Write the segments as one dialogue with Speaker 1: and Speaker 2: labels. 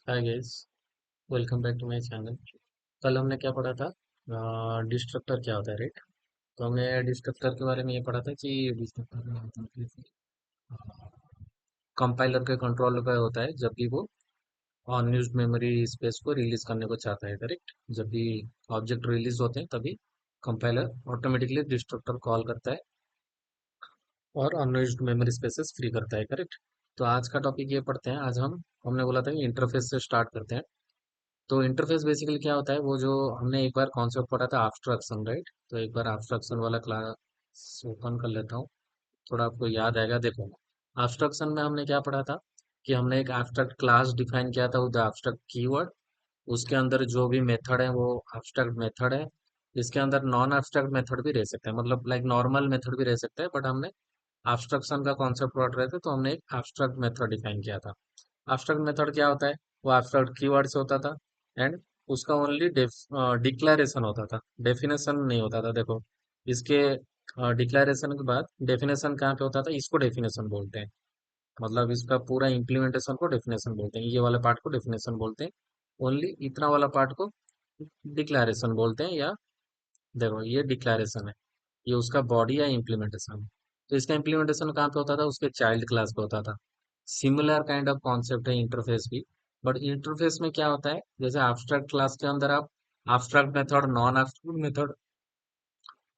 Speaker 1: Hi guys, welcome back to my channel. कल हमने क्या पढ़ा था? डिस्ट्रक्टर क्या होता है, राइट? तो हमने डिस्ट्रक्टर के बारे में ये पढ़ा था कि डिस्ट्रक्टर क्या होता है कि कंपाइलर के कंट्रोल का होता है जब भी वो अनयूज्ड मेमोरी स्पेस को रिलीज करने को चाहता है, करेक्ट? जब भी ऑब्जेक्ट रिलीज होते हैं तभी कंपाइलर ऑटोमेटिकली डिस्ट्रक्टर कॉल करता है और अनयूज्ड मेमोरी स्पेसेस फ्री करता है, करेक्ट? तो आज का टॉपिक ये पढ़ते हैं। आज हमने बोला था कि इंटरफेस से स्टार्ट करते हैं। तो इंटरफेस बेसिकली क्या होता है, वो जो हमने एक बार कॉन्सेप्ट पढ़ा था एब्स्ट्रैक्शन, राइट? तो एक बार एब्स्ट्रैक्शन वाला क्लास ओपन कर लेता हूँ, थोड़ा आपको याद आएगा। देखो, एब्स्ट्रैक्शन में हमने क्या पढ़ा था कि हमने एक एब्स्ट्रैक्ट क्लास डिफाइन किया था विद एब्स्ट्रैक्ट कीवर्ड। उसके अंदर जो भी मेथड है वो एब्स्ट्रैक्ट मेथड है। इसके अंदर नॉन एब्स्ट्रैक्ट मेथड भी रह सकते हैं, मतलब लाइक नॉर्मल मेथड भी रह सकते हैं, बट हमने एब्स्ट्रैक्शन का कॉन्सेप्ट पढ़ रहे थे तो हमने एक एब्स्ट्रैक्ट मेथड डिफाइन किया था। एब्स्ट्रैक्ट मेथड क्या होता है? वो एब्स्ट्रैक्ट कीवर्ड से होता था एंड उसका ओनली डिक्लेरेशन होता था, डेफिनेशन नहीं होता था। देखो, इसके डिक्लेरेशन के बाद डेफिनेशन कहाँ पे होता था, इसको डेफिनेशन बोलते हैं। मतलब इसका पूरा इम्प्लीमेंटेशन को डेफिनेशन बोलते हैं, ये वाला पार्ट को डेफिनेशन बोलते हैं। ओनली इतना वाला पार्ट को डिक्लेरेशन बोलते हैं। या देखो, ये डिक्लेरेशन है, ये उसका बॉडी या इम्प्लीमेंटेशन है। तो इसका इम्प्लीमेंटेशन कहाँ पे होता था? उसके चाइल्ड क्लास पे होता था। सिमिलर काइंड ऑफ कॉन्सेप्ट है इंटरफेस भी। बट इंटरफेस में क्या होता है, जैसे एब्स्ट्रैक्ट क्लास के अंदर आप abstract method, non abstract method,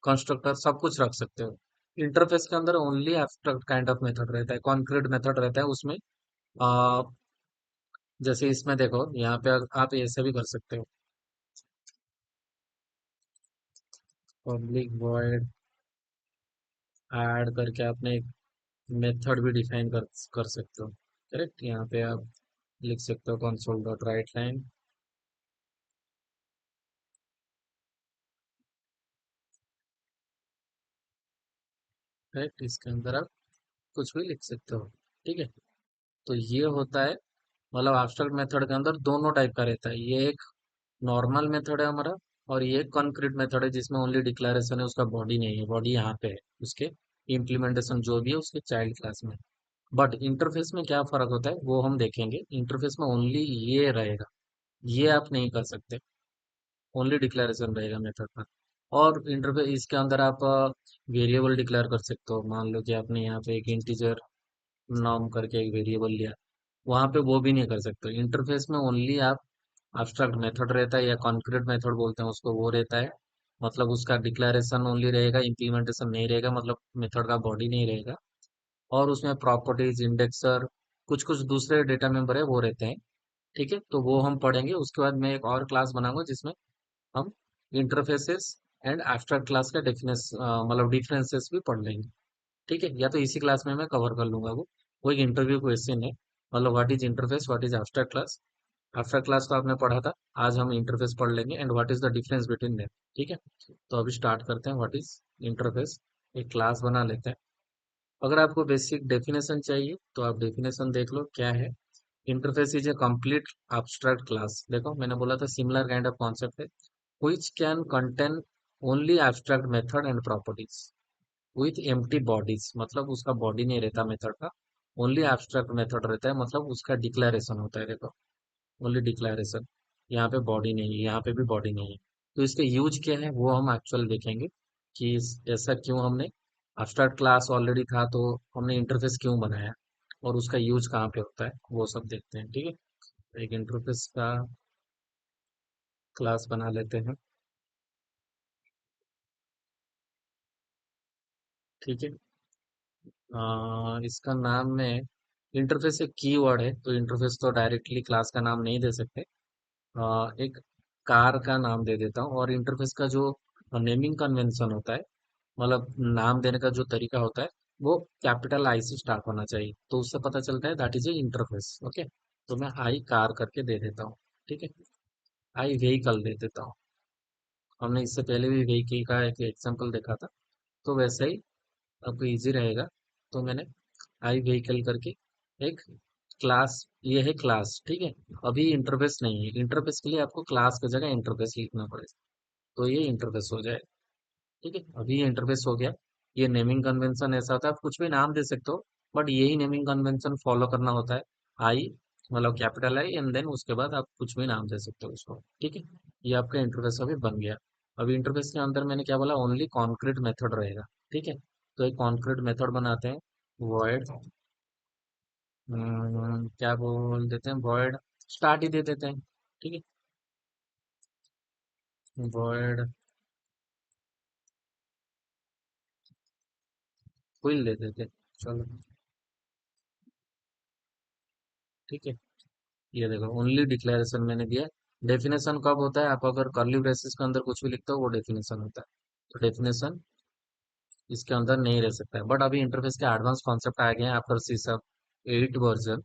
Speaker 1: constructor सब कुछ रख सकते हो। इंटरफेस के अंदर only abstract kind of method रहता है, कॉन्क्रीट मेथड रहता है उसमें। आ, जैसे इसमें देखो, यहाँ पे आप ऐसे भी कर सकते हो, पब्लिक वॉइड ऐड करके आपने एक मेथड भी डिफाइन कर सकते हो, करेक्ट? यहाँ पे आप लिख सकते हो console dot right line, correct? इसके अंदर आप कुछ भी लिख सकते हो, ठीक है? तो ये होता है, मतलब एब्स्ट्रैक्ट मेथड के अंदर दोनों टाइप का रहता है। ये एक नॉर्मल मेथड है हमारा, और ये एक कॉन्क्रीट मेथड है जिसमें ओनली डिक्लेरेशन है, उसका बॉडी नहीं है। बॉडी यहाँ पे है, उसके इम्प्लीमेंटेशन जो भी है उसके चाइल्ड क्लास में। बट इंटरफेस में क्या फर्क होता है वो हम देखेंगे। इंटरफेस में ओनली ये रहेगा, ये आप नहीं कर सकते, ओनली डिक्लेरेशन रहेगा मेथड का। और इंटरफेस इसके अंदर आप वेरिएबल डिक्लेयर कर सकते हो। मान लो कि आपने यहाँ पे एक इंटीजर नाम करके एक वेरिएबल लिया, वहां पे वो भी नहीं कर सकते। इंटरफेस में ओनली आप एब्स्ट्रैक्ट मेथड रहता है या कॉन्क्रीट मेथड बोलते हैं उसको, वो रहता है। मतलब उसका डिक्लेरेशन ओनली रहेगा, इम्प्लीमेंटेशन नहीं रहेगा, मतलब मेथड का बॉडी नहीं रहेगा। और उसमें प्रॉपर्टीज, इंडेक्सर, कुछ कुछ दूसरे डेटा मेंबर है वो रहते हैं, ठीक है? तो वो हम पढ़ेंगे। उसके बाद मैं एक और क्लास बनाऊंगा जिसमें हम इंटरफेसेस एंड एब्स्ट्रैक्ट क्लास का मतलब डिफरेंसेस भी पढ़ लेंगे, ठीक है? या तो इसी क्लास में मैं कवर कर लूंगा वो एक इंटरव्यू क्वेश्चन है, मतलब what is interface, what is abstract class. Abstract class तो आपने पढ़ा था, आज हम इंटरफेस पढ़ लेंगे and what is the difference between them, ठीक है? तो अभी स्टार्ट करते हैं। व्हाट इज इंटरफेस, एक क्लास बना लेते हैं। अगर आपको बेसिक डेफिनेशन चाहिए तो आप डेफिनेशन देख लो क्या है। Interface is a complete abstract class. देखो, मैंने बोला था सिमिलर काइंड ऑफ कॉन्सेप्ट है, which can contain only abstract method and properties with empty bodies। मतलब उसका बॉडी नहीं रहता मेथड का, ओनली एब्स्ट्रैक्ट मेथड रहता है, मतलब उसका डिक्लेरेशन होता है। देखो, ओनली डिक्लेरेशन, यहाँ पे बॉडी नहीं है, यहाँ पे भी बॉडी नहीं है। तो इसके यूज क्या है वो हम एक्चुअल देखेंगे कि ऐसा क्यों हमने, एब्स्ट्रैक्ट क्लास ऑलरेडी था तो हमने इंटरफेस क्यों बनाया और उसका यूज कहाँ पे होता है वो सब देखते हैं, ठीक है? तो एक इंटरफेस का क्लास बना लेते हैं, ठीक है? इसका नाम में, इंटरफेस एक कीवर्ड है तो इंटरफेस तो डायरेक्टली क्लास का नाम नहीं दे सकते। एक कार का नाम दे देता हूँ। और इंटरफेस का जो नेमिंग कन्वेंशन होता है, मतलब नाम देने का जो तरीका होता है, वो कैपिटल आई से स्टार्ट होना चाहिए, तो उससे पता चलता है that is a interface, okay? तो मैं आई कार करके दे देता हूँ, ठीक है? आई व्हीकल दे देता हूँ। हमने इससे पहले भी व्हीकल का एक एग्जांपल देखा था, तो वैसे ही आपको इजी रहेगा। तो मैंने आई व्हीकल करके एक क्लास, ये है क्लास, ठीक है? अभी इंटरफेस नहीं है, इंटरफेस के लिए आपको क्लास की जगह इंटरफेस लिखना पड़ेगा, तो ये इंटरफेस हो जाए, ठीक है? अभी ये इंटरफेस हो गया। ये नेमिंग कन्वेंशन ऐसा होता है, आप कुछ भी नाम दे सकते हो, बट यही नेमिंग कन्वेंशन फॉलो करना होता है। आई मतलब कैपिटल है एंड देन उसके बाद आप कुछ भी नाम दे सकते हो उसको, ठीक है। ये आपका इंटरफेस अभी बन गया। अभी इंटरफेस के अंदर मैंने क्या बोला, ओनली कॉन्क्रीट मेथड रहेगा, ठीक है। तो एक कॉन्क्रीट मेथड बनाते हैं, वॉइड क्या बोल देते हैं, वॉइड स्टार्ट ही दे देते हैं, ठीक है। वॉइड विल दे देते हैं, चलो, ठीक है। ये देखो ओनली डिक्लेरेशन मैंने दिया। डेफिनेशन कब होता है, आप अगर कर्ली ब्रेसेस के अंदर कुछ भी लिखते हो वो डेफिनेशन होता है। तो डेफिनेशन इसके अंदर नहीं रह सकता है, बट अभी इंटरफेस के एडवांस कॉन्सेप्ट आ गए हैं आफ्टर सी सब 8 वर्जन।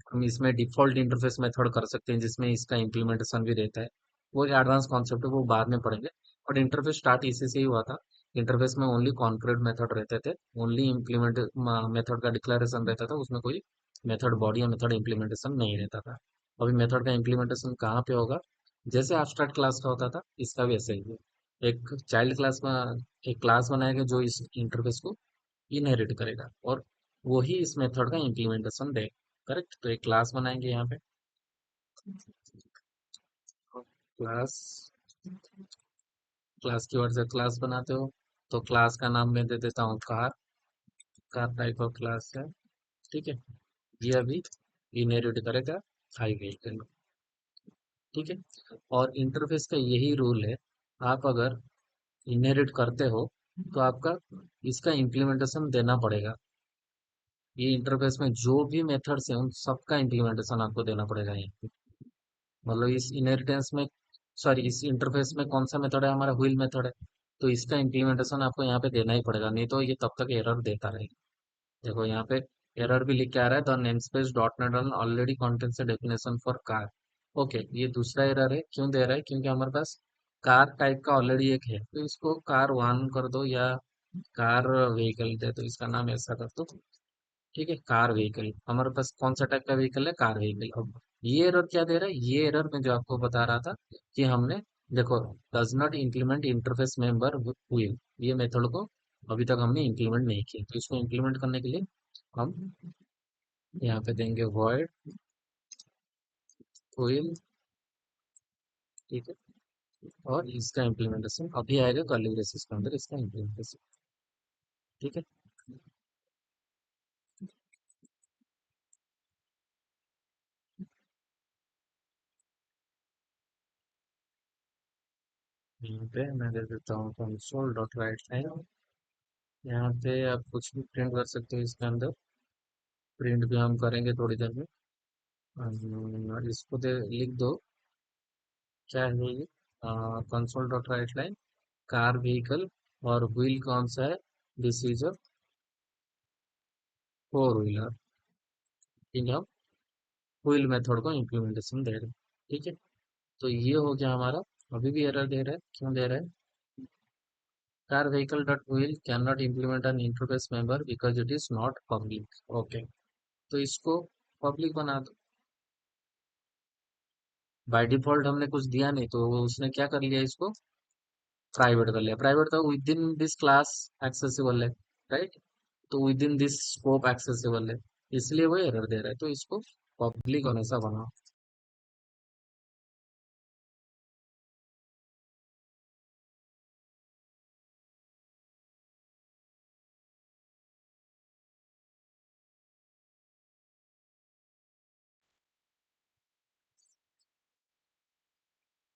Speaker 1: हम इसमें डिफॉल्ट इंटरफेस मेथड कर सकते हैं जिसमें इसका इम्प्लीमेंटेशन भी रहता है। वो एक एडवांस कॉन्सेप्ट है, वो बाद में पढ़ेंगे। बट इंटरफेस स्टार्ट इसी से ही हुआ था। इंटरफेस में ओनली कॉन्क्रीट मेथड रहते थे, ओनली इम्प्लीमेंट मेथड का डिक्लेरेशन रहता था, उसमें कोई मेथड बॉडी या मेथड इम्प्लीमेंटेशन नहीं रहता था। अभी मेथड का इम्प्लीमेंटेशन कहाँ पे होगा, जैसे एब्स्ट्रैक्ट क्लास का होता था इसका भी ऐसे ही है। एक चाइल्ड क्लास में एक क्लास बनाएगा जो इस इंटरफेस को इनहेरिट करेगा, और वो ही इस मेथड का इम्प्लीमेंटेशन देगा, करेक्ट। तो एक क्लास बनाएंगे यहाँ पे, क्लास, क्लास की वर्ड से क्लास बनाते हो, तो क्लास का नाम मैं दे देता हूँ car. Car type of class है, ठीक है। ये अभी इनहेरिट करेगा हाई व्हीकल, ठीक है। और इंटरफेस का यही रूल है, आप अगर इनहेरिट करते हो तो आपका इसका इम्प्लीमेंटेशन देना पड़ेगा। ये इंटरफेस में जो भी मेथड्स है उन सबका इम्प्लीमेंटेशन आपको देना पड़ेगा यहाँ पे। मतलब इस इनहेरिटेंस में, सॉरी इस इंटरफेस में कौन सा मेथड है, हमारा व्हील मेथड है। तो इसका इम्प्लीमेंटेशन आपको यहाँ पे देना ही पड़ेगा, नहीं तो ये तब तक एरर देता रहेगा। देखो यहाँ पे एरर भी लिख के आ रहा है, the namespace dot net already contains a definition for car. Okay, ये दूसरा एरर है, क्यों दे रहा है, क्योंकि हमारे पास कार टाइप का ऑलरेडी एक है, तो इसको कार वन कर दो या कार व्हीकल दे दो, इसका नाम ऐसा कर दो, ठीक है। कार व्हीकल, हमारे पास कौन सा टाइप का व्हीकल है, कार व्हीकल। अब ये एरर क्या दे रहा है, ये एरर मैं जो आपको बता रहा था कि हमने, देखो, does not implement interface member हुए, ये मेथड को अभी तक हमने इंप्लीमेंट नहीं किया, तो इसको इंप्लीमेंट करने के लिए हम यहाँ पे देंगे void will, ठीक है। और इसका इम्प्लीमेंटेशन अभी आएगा कर्ली ब्रेसेस के अंदर, इसका इम्प्लीमेंटेशन, ठीक है। यहाँ पे मैं दे देता हूँ कंसोल डॉट राइट लाइन। यहाँ पे आप कुछ भी प्रिंट कर सकते हो इसके अंदर, प्रिंट भी हम करेंगे थोड़ी देर में। इसको दे लिख दो, क्या है ये, console dot right line, car vehicle, और व्हील कौन सा है, this is a four wheeler, ठीक है। हम व्हील मेथड को इम्प्लीमेंटेशन दे रहे हैं, ठीक है। तो ये हो गया हमारा। अभी भी एरर दे रहा है, क्यों दे रहा है, car vehicle dot wheel can not implement N interface member because it is not public. Okay, तो इसको पब्लिक बना दो। बाय डिफॉल्ट हमने कुछ दिया नहीं, तो उसने क्या कर लिया, इसको प्राइवेट कर लिया। प्राइवेट तो with in this class accessible है, राइट। तो with in this scope accessible है, इसलिए वो एरर दे रहा है, तो इसको पब्लिक हमेशा बनाओ।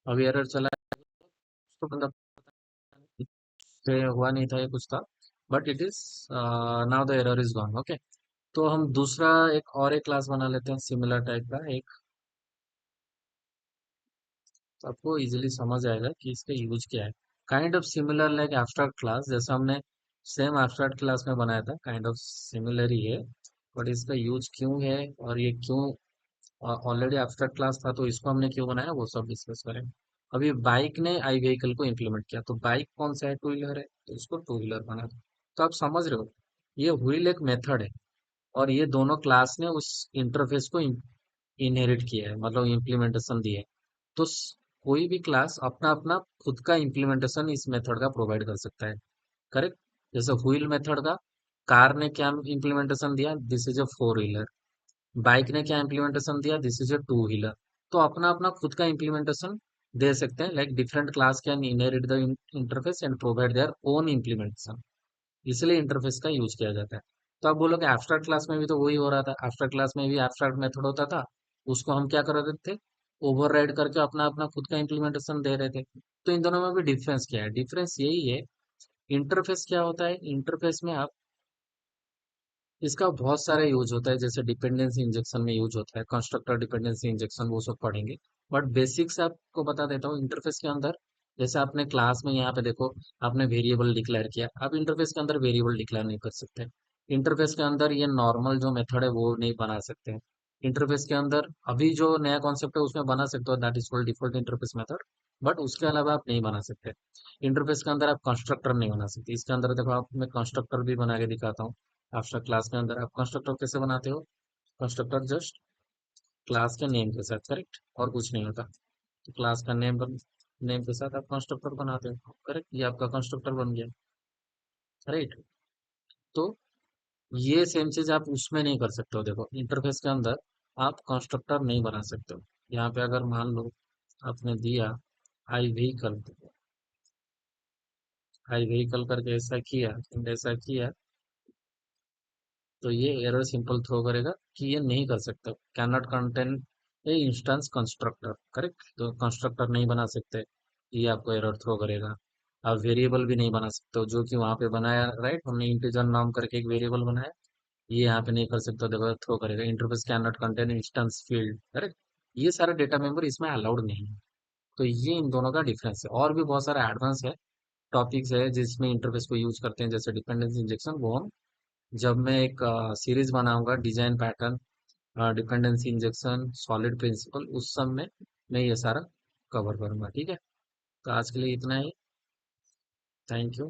Speaker 1: अभी एरर चला है, उसको मतलब से हुआ नहीं था, ये कुछ था, but it is now the error is gone, okay. तो हम दूसरा एक और एक क्लास बना लेते हैं सिमिलर टाइप का एक, तो आपको इजीली समझ आएगा कि इसका यूज क्या है। Kind of similar like abstract class, जैसा हमने सेम एब्स्ट्रैक्ट क्लास में बनाया था, काइंड ऑफ सिमिलर ही है। बट इसका यूज क्यों है, और ये क्यों, ऑलरेडी एब्स्ट्रैक्ट क्लास था तो इसको हमने क्यों बनाया, वो सब डिस्कस करें। अभी बाइक ने आई व्हीकल को इम्प्लीमेंट किया, तो बाइक कौन सा है, टू व्हीलर है, तो इसको टू व्हीलर बना दो। तो आप समझ रहे हो, ये व्हील एक मेथड है, और ये दोनों क्लास ने उस इंटरफेस को इनहेरिट किया है, मतलब इम्प्लीमेंटेशन दिया है। तो कोई भी क्लास अपना अपना खुद का इम्प्लीमेंटेशन इस मेथड का प्रोवाइड कर सकता है, करेक्ट। जैसे व्हील मेथड का कार ने क्या इम्प्लीमेंटेशन दिया, this is a four wheeler, bike ने क्या इम्प्लीमेंटेशन दिया, this is a two wheeler. तो अपना अपना खुद का इम्प्लीमेंटेशन दे सकते हैं, like different class can inherit the interface and provide their own implementation. इसलिए इंटरफेस का यूज किया जाता है। तो आप बोलोगे एब्स्ट्रैक्ट क्लास में भी तो वही हो रहा था, एब्स्ट्रैक्ट क्लास में भी एब्स्ट्रैक्ट मेथड होता था, उसको हम क्या कर रहे थे, ओवरराइड करके अपना अपना खुद का इम्प्लीमेंटेशन दे रहे थे। तो इन दोनों में भी डिफरेंस क्या है, डिफरेंस यही है। इंटरफेस क्या होता है, इंटरफेस में आप, इसका बहुत सारे यूज होता है, जैसे डिपेंडेंसी इंजेक्शन में यूज होता है, कंस्ट्रक्टर डिपेंडेंसी इंजेक्शन, वो सब पढ़ेंगे। बट बेसिक्स आपको बता देता हूँ इंटरफेस के अंदर। जैसे आपने क्लास में यहाँ पे देखो, आपने वेरिएबल डिक्लेयर किया, आप इंटरफेस के अंदर वेरिएबल डिक्लेयर नहीं कर सकते। इंटरफेस के अंदर ये नॉर्मल जो मेथड है वो नहीं बना सकते। इंटरफेस के अंदर अभी जो नया कॉन्सेप्ट है उसमें बना सकते हो, that is called default interface method. But उसके अलावा आप नहीं बना सकते। इंटरफेस के अंदर आप कंस्ट्रक्टर नहीं बना सकते। इसके अंदर देखो, आप मैं कंस्ट्रक्टर भी बना के दिखाता हूँ। एब्स्ट्रैक्ट क्लास के अंदर आप कंस्ट्रक्टर कैसे बनाते हो, कंस्ट्रक्टर जस्ट क्लास के नेम के साथ, करेक्ट, और कुछ नहीं होता। तो क्लास का नेम के साथ आप कंस्ट्रक्टर बनाते हो, करेक्ट, ये आपका कंस्ट्रक्टर बन गया, राइट। तो ये सेम चीज आप उसमें नहीं कर सकते हो। देखो इंटरफेस के अंदर आप कंस्ट्रक्टर नहीं बना सकते हो। यहाँ पे अगर मान लो आपने दिया आई व्हीकल, आई व्हीकल करके ऐसा किया, तो ये एरर सिंपल थ्रो करेगा कि ये नहीं कर सकते, can not contain a instance constructor, correct. तो कंस्ट्रक्टर नहीं बना सकते, ये आपको एरर थ्रो करेगा। आप वेरिएबल भी नहीं बना सकते हो, जो कि वहां पे बनाया, राइट, हमने इंटीजर नाम करके एक वेरिएबल बनाया, ये यहाँ पे नहीं कर सकते, देखो थ्रो करेगा, interface can not contain instance field, correct. ये सारा डेटा मेंबर इसमें अलाउड नहीं है। तो ये इन दोनों का डिफरेंस है। और भी बहुत सारा एडवांस है, टॉपिक्स है जिसमें इंटरफेस को यूज करते हैं, जैसे डिपेंडेंसी इंजेक्शन, वो हम जब मैं एक सीरीज बनाऊंगा, design pattern, dependency injection, solid principle, उस सब में मैं ये सारा कवर करूंगा, ठीक है। तो आज के लिए इतना ही। Thank you.